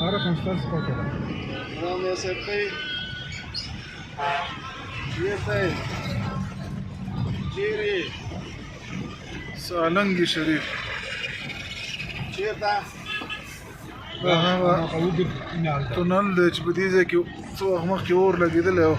عارف مستانس كده. نعم يا سيدي. يا جيري سالنګي شریف چیرته هغه قوي نه تونل دی چې په دې ځای کې څو وخت مخکې اور لګېدلی او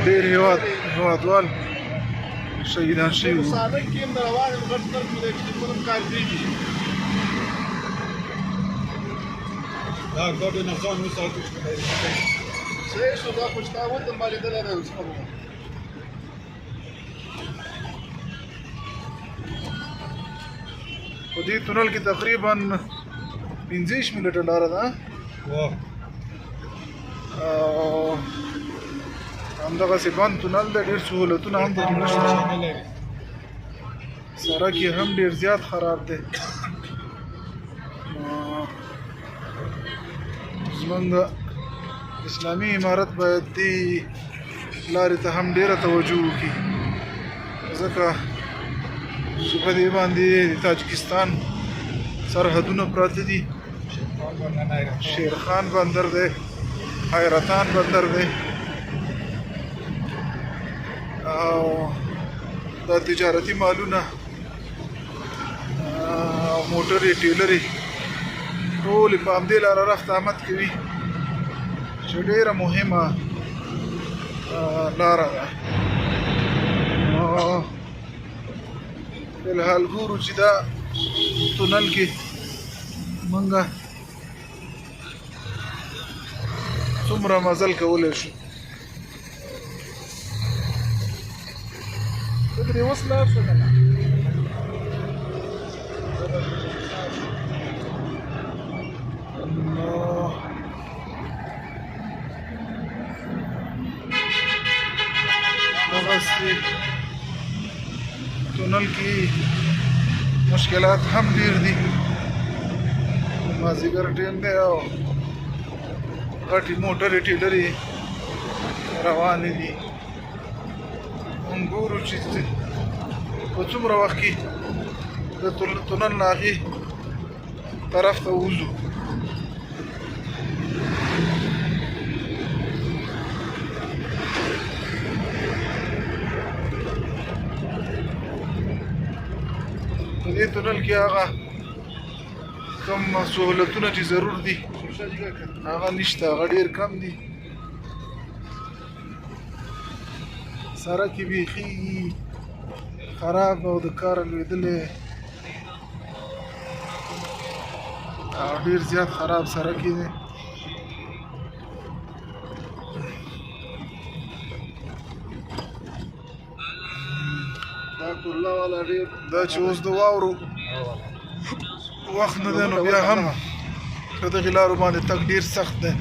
ډېر هېوادوال شهیدان شوي وو. سالنګ کې هم د روانو غټ سترګ دی چې کوم کار کېږي دا ګډ نه ځان وساتو. صحیح شو دا خو چې تا ودم باندې دلی دی اوس خبره په دې تونل کې تقریبا 15 منټه لاره ده واه او همدغسې بند تونل دی. ډېر سهولتونه هم پکې نشته. سړک یې هم ډېر زیات خراب دی. زمونږ اسلامي امارت باید دې لارې ته هم ډېره توجه وکړي ځکه چې په دې باندې د تاجکستان سرحدونه پراته دي. شیرخان بندر دی، حیرتان بندر دی او دا تجارتي مالونه او موټرې ټیلرې ټولې په همدې لاره رفت آمد کوي چې ډېره مهمه لاره ده. فلحال ګورو چې دا تونل کې مونږه څومره مزل کولی شو. ته ترې اوس لاړ شه که نه دغسې تونل کې مشکلات هم ډېر دي. مازدیګر ټیم دی او غټې موټرې ټیلرې روانې دي. موږ ګورو چې په څومره وخت کې د تونل نه هغې طرف ته ووځو. په دې تونل کې هغه کوم سهولتونه چې ضرور دي هغه نشته، هغه ډېر کم دي. سړک یې بیخي خراب او د کاره لوېدلی او ډېر زیات خراب سړک یې دی. دا کله والا ډېر دا چې اوس د واورو وخت نه دی نو بیا هم په دغې لارو باندې تګ ډېر سخت دی.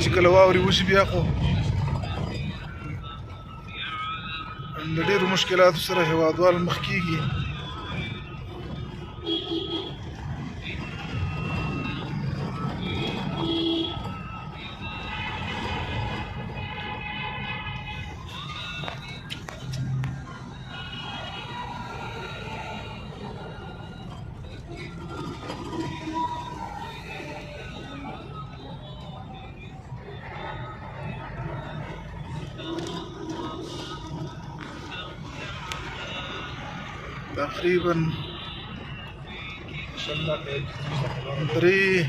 چې کله واورې وشي بیا خو د ډېرو مشکلاتو سره هېوادوال مخ کېږي. تقریبا 3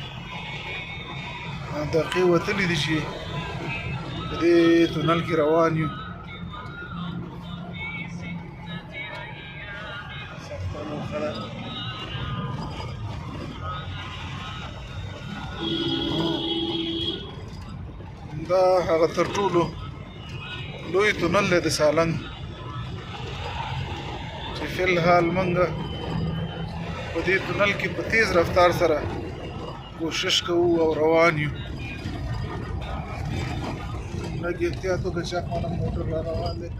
دقیقې وتلې دي چې په دې تونل کې روان یو. دا هغه تر ټولو لوی تونل دی د سالنګ چې فی الحال مونږ په دې تونل کې په تیز رفتار سره کوشش کوو او روان یو. لږ احتیاط وکړه چې خپله موټر را روان دی.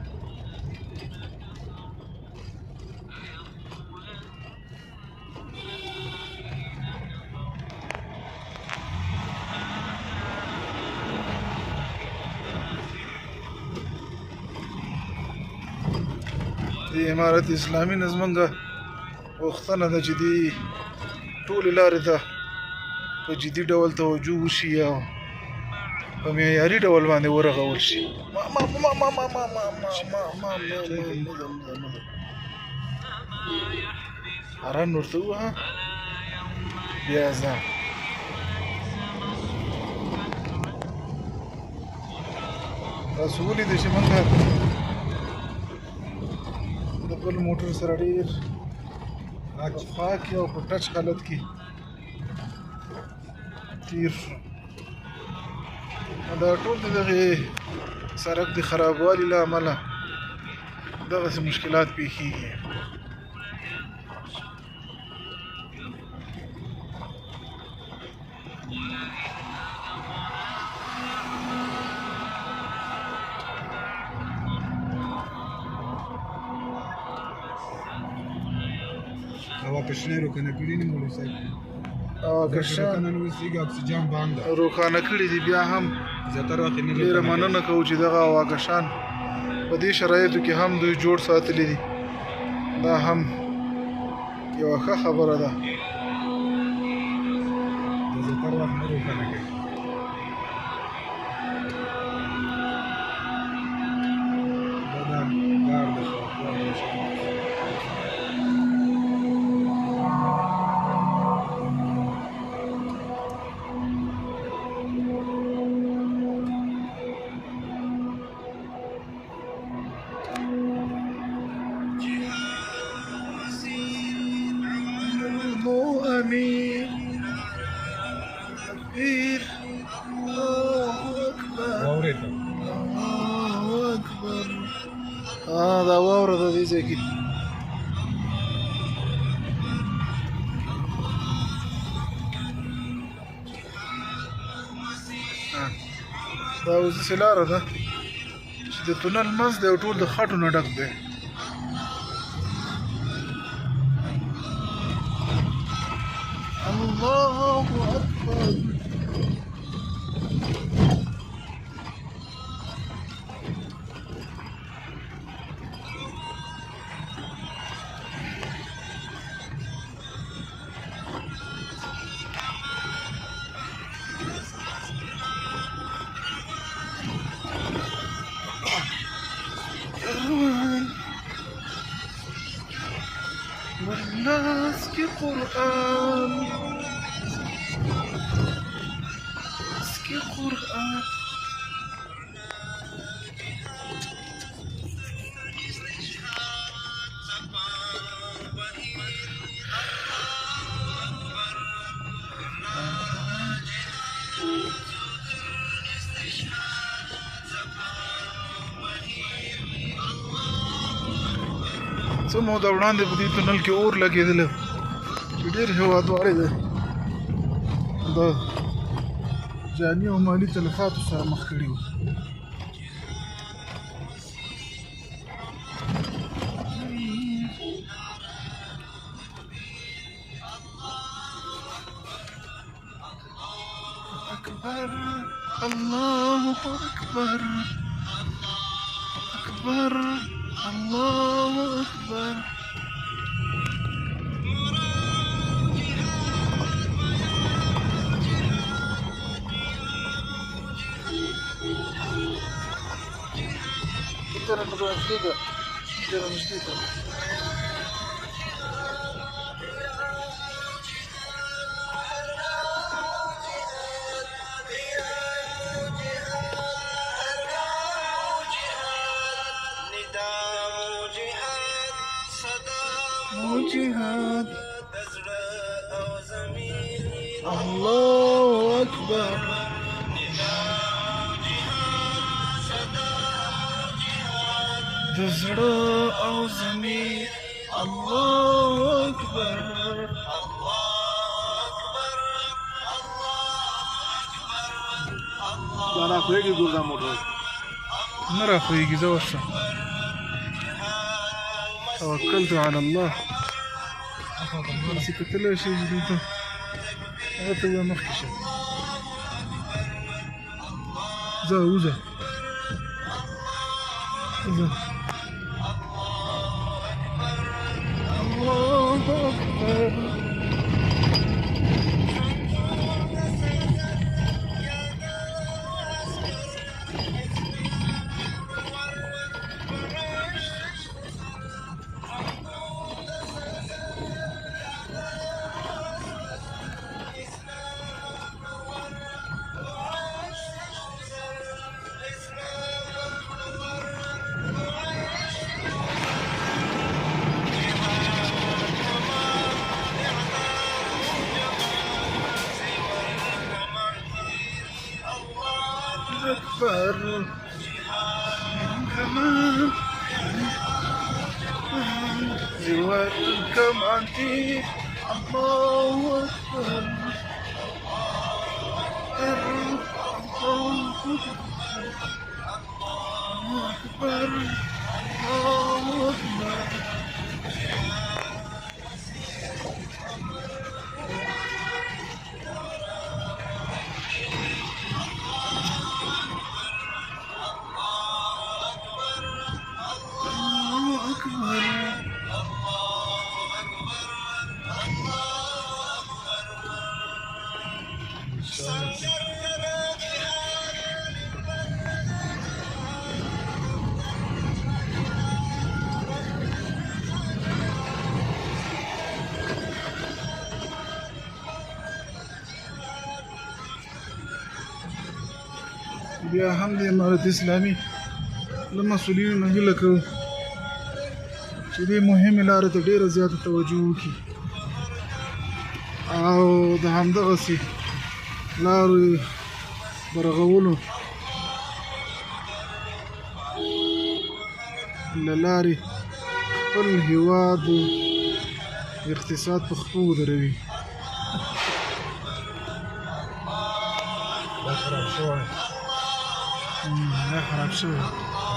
د امارت اسلامي نه زمونږ غوښتنه ده چې دې ټولې لارې ته په جدي ډول توجه وشي او په معیاري ډول باندې ورغول شي. هران ورته ووهه بیا ځه. تاسو ولیدئ چې موږ د بل موټر سره ډېر خوا کې او په ټچ حالت کې تیر شو. دا ټول د دغې سړک د خرابوالي له امله دغسې مشکلات پیښیږي. هوا کشنې روښانه کړي نه مولوي صاحب. کشان اوسېږي اکسیجن بند ده روښانه کړي دي. بیا هم زیاتره وخت نه ډېره مننه کوو چې دغه واکشان په دې شرایطو کې هم دوی جوړ ساتلي دي. دا هم یوه ښه خبره ده. زیاتره وخت نه روښانه کوي. دا ګار ده امين تكبير الله اكبر واورېده. الله اكبر. دا واوره د دې ځای کې دا اوس داسې لاره ده چې د تونل منځ دی او ټول د خټو نه ډک دی. الله أكبر. والناس في قرآن اسكي قرآن څه موده وړاندې په دې تونل کې اور لګېدلی چې ډېر هېوادوالې دی د جاني او مالي تلفاتو سره مخ کړي وو. أكبر الله أكبر أكبر الله أكبر. ترى نبغى جديدة ترى جديدة. جهاد الله أكبر. دزړه او زمیر الله أكبر. دا راخوېږي ګور دا موټر نه راخوېږي. زه ورشم. توکلت على الله. چې کتلی شي چې دلته هغه ته به مخکې شه. ځه وځه ځه. الله أكبر. زوال الكمان الله أكبر الله أكبر الله أكبر. بیا هم د امارت اسلامي له مسؤلینو نه هیله کوو چې دې مهمې لارې ته ډېره زیاته توجه وکړي او د همدغسې لارو برغولو له لارې خپل هېواد اقتصاد په خپو ودروي. دا خراب شوی دا خراب شوی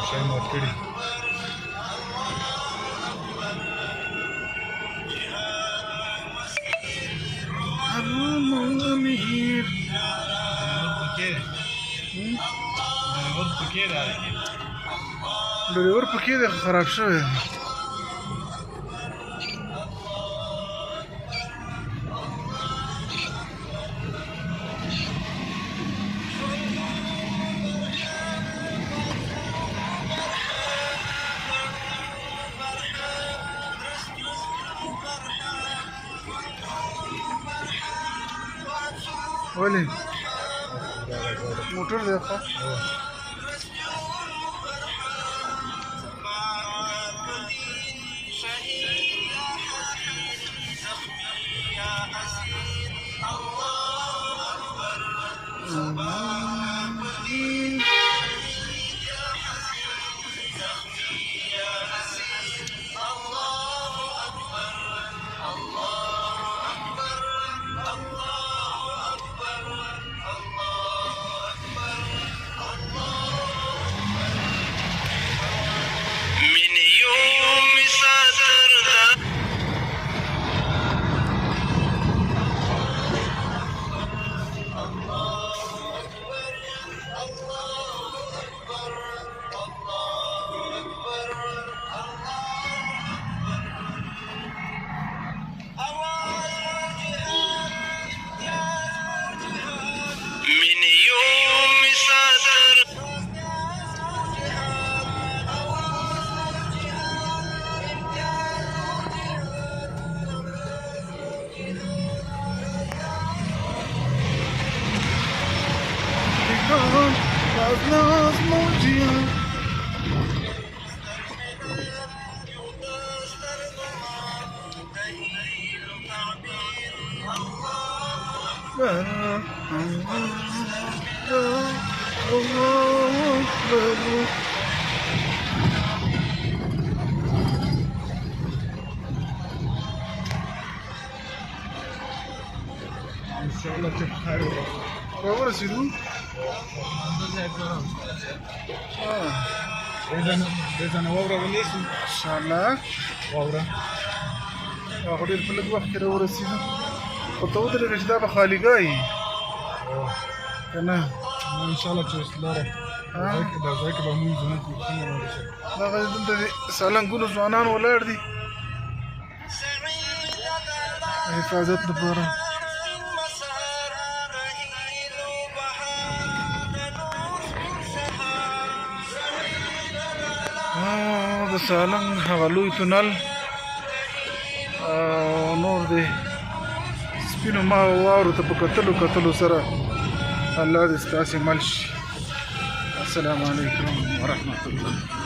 شی مات کړي. ډریور پکې دی خراب شوی. ولې موټر دی خو ان شاء الله تبخير ورسېدو. اذا واوره ونیسو ان شاء الله واوره هغه ډېر په لږ وخت کې راورسېدو. خو ته ودرېږه چې دا به خالیګاه وي که نه؟ ان شاء الله چې لاره دا ځای کې به مونږ ځونه کوو. څنګه ورسېږو؟ دغه دلته د سالنګونو ځوانان ولاړ دي حفاظت لپاره. د سالنګ هغه لوی تونل او نور دی سپینو ما واورو ته په کتلو سره الله دې ستاسې مل شي. السلام علیکم ورحمة الله.